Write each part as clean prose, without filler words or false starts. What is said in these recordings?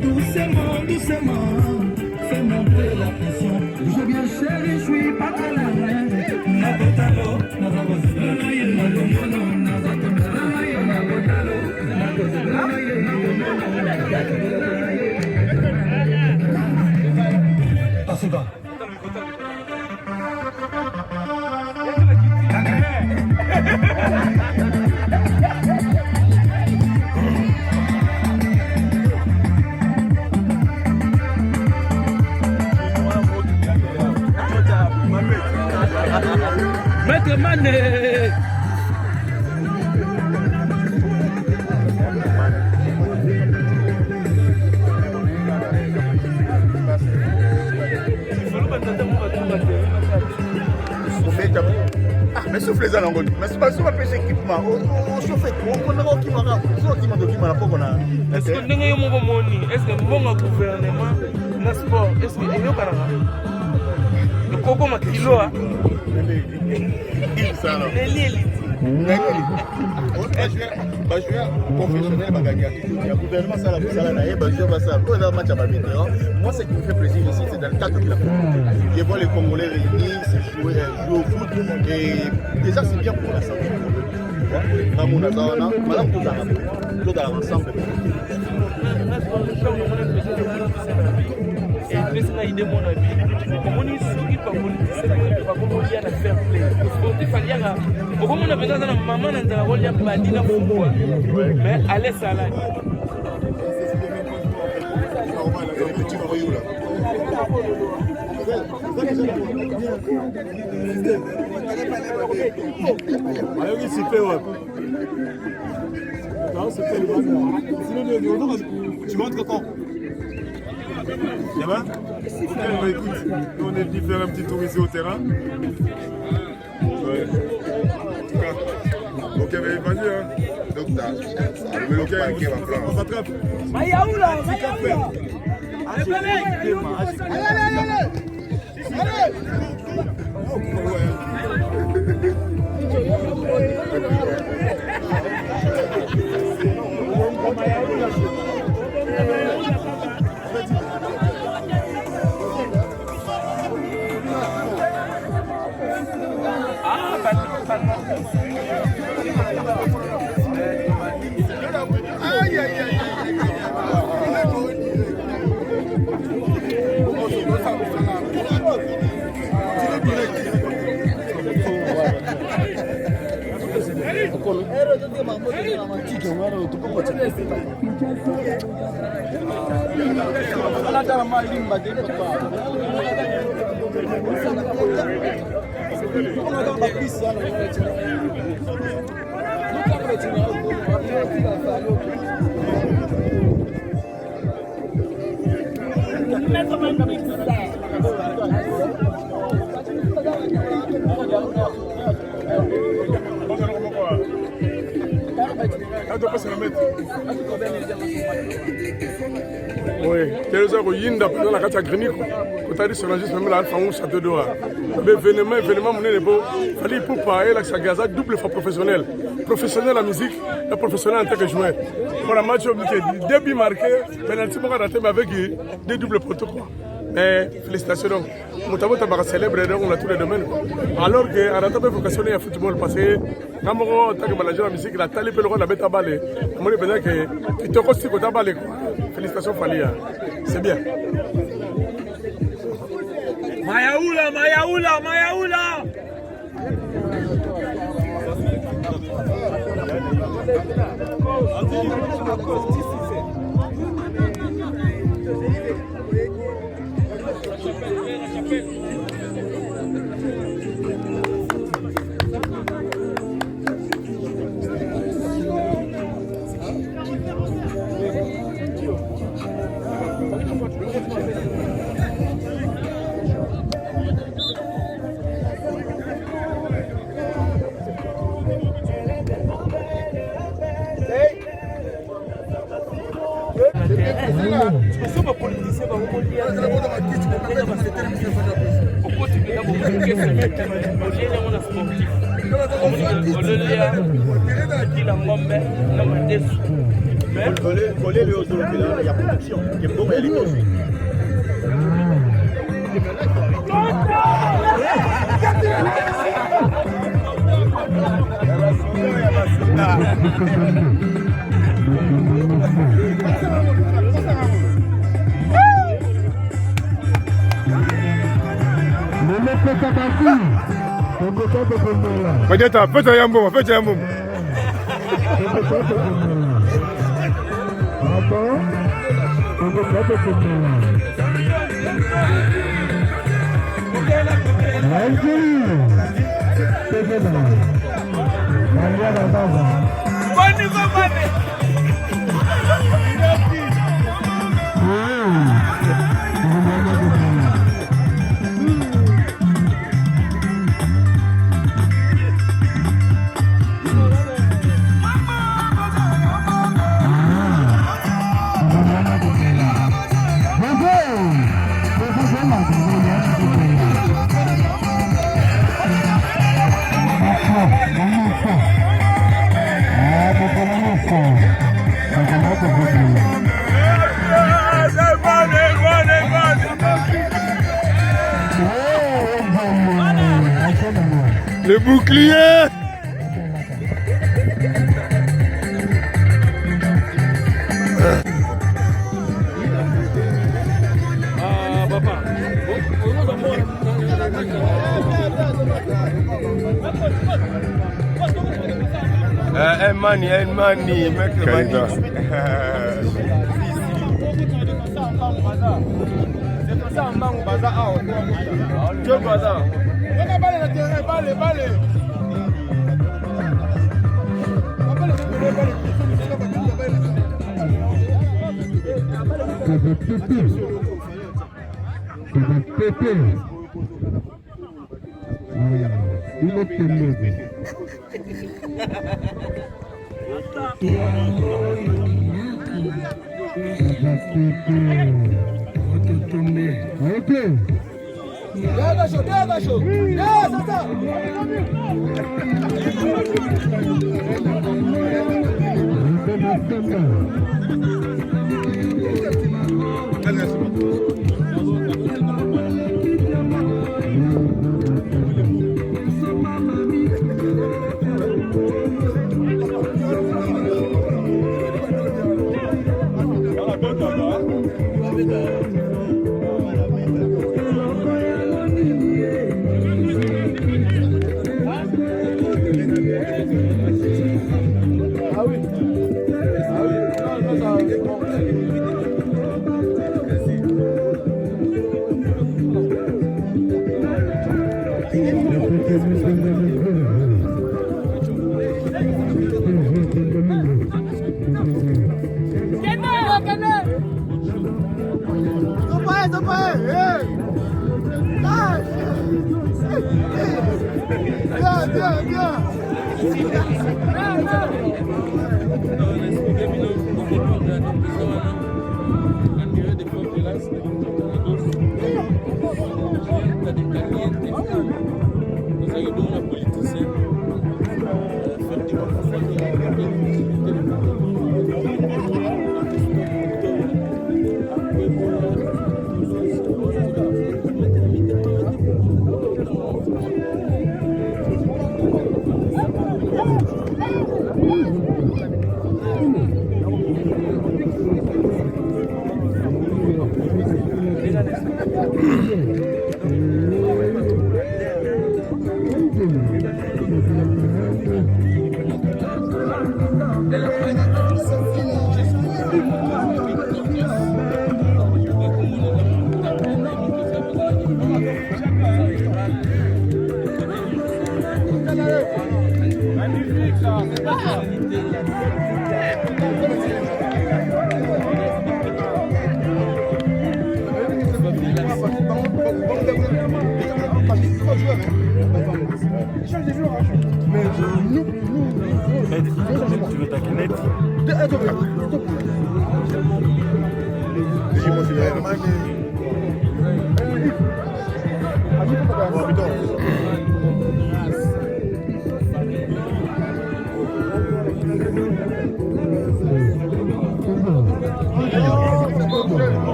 Doucement, doucement, fais monter la pression. Je viens chérie, je suis pas très loin. Maître Mané. Mais souffle les alangots, mais c'est pas sur pêcher équipement. On chauffe on a qui m'a est-ce que est-ce que bon gouvernement na sport est-ce que il y a le coco ma kilo professionnel va gagner. Il y a gouvernement ça la moi ce qui me fait plaisir ici c'est dans le cadre de la je vois les Congolais réunis, jouer au foot et déjà c'est bien pour la santé. Madame tout ensemble. mais allez ça là tu montres quand Demain, écoute, nous on est venu faire un petit tour ici au terrain. Ouais. Ok, mais vas-y, hein. Donc, on rattrape. Mayaoula. aïe aïe aïe. Oui, quelques heures au Yinda, pendant la carte à Grenico, quand tu as dit sur la juste même la Alpha Château d'Oa. Mais événement, mon élément, il fallait pour parler là, ça gaza double fois professionnel. Professionnel en musique et professionnel en tant que joueur. Pour la match, début marqué, penalty pour rater, mais avec des doubles protocoles. Mais félicitations donc. Moutabo Tabara célèbre on a tous les domaines. Alors que à la table vocationné à football passé, Namoro en tant que manager de musique, la tali peut le rôle de bête à balai. Moi je pense que tu as aussi côté balai. Félicitations Falia. C'est bien. Mayaoula, Mayaoula, Mayaoula. Il y a protection. Il y a bon, il y a Majeta, faites un yamboum, faites un yamboum. Le bouclier. Money, make the money.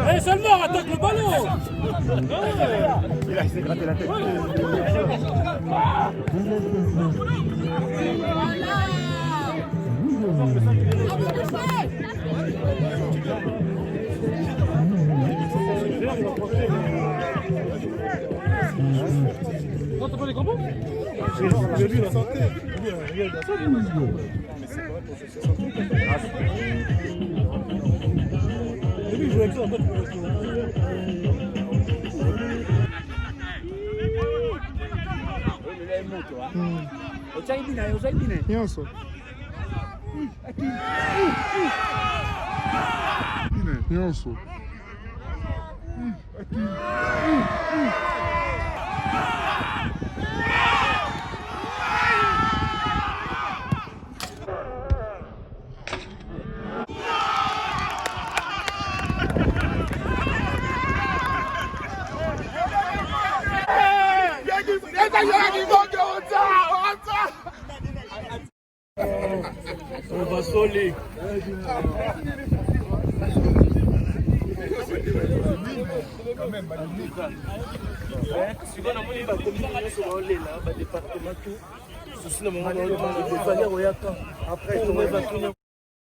Allez, seulement, attaque le ballon. Il s'est gratté la tête. Non, t'as pas les crampons? J'ai vu la santé. Lui, il joue avec ça, en fait. Nyonso. Nyonso. On va soler. Sikona moni bakomi so baolela ba département tout. Ceci na mongo ba devanir oyaka. Après on va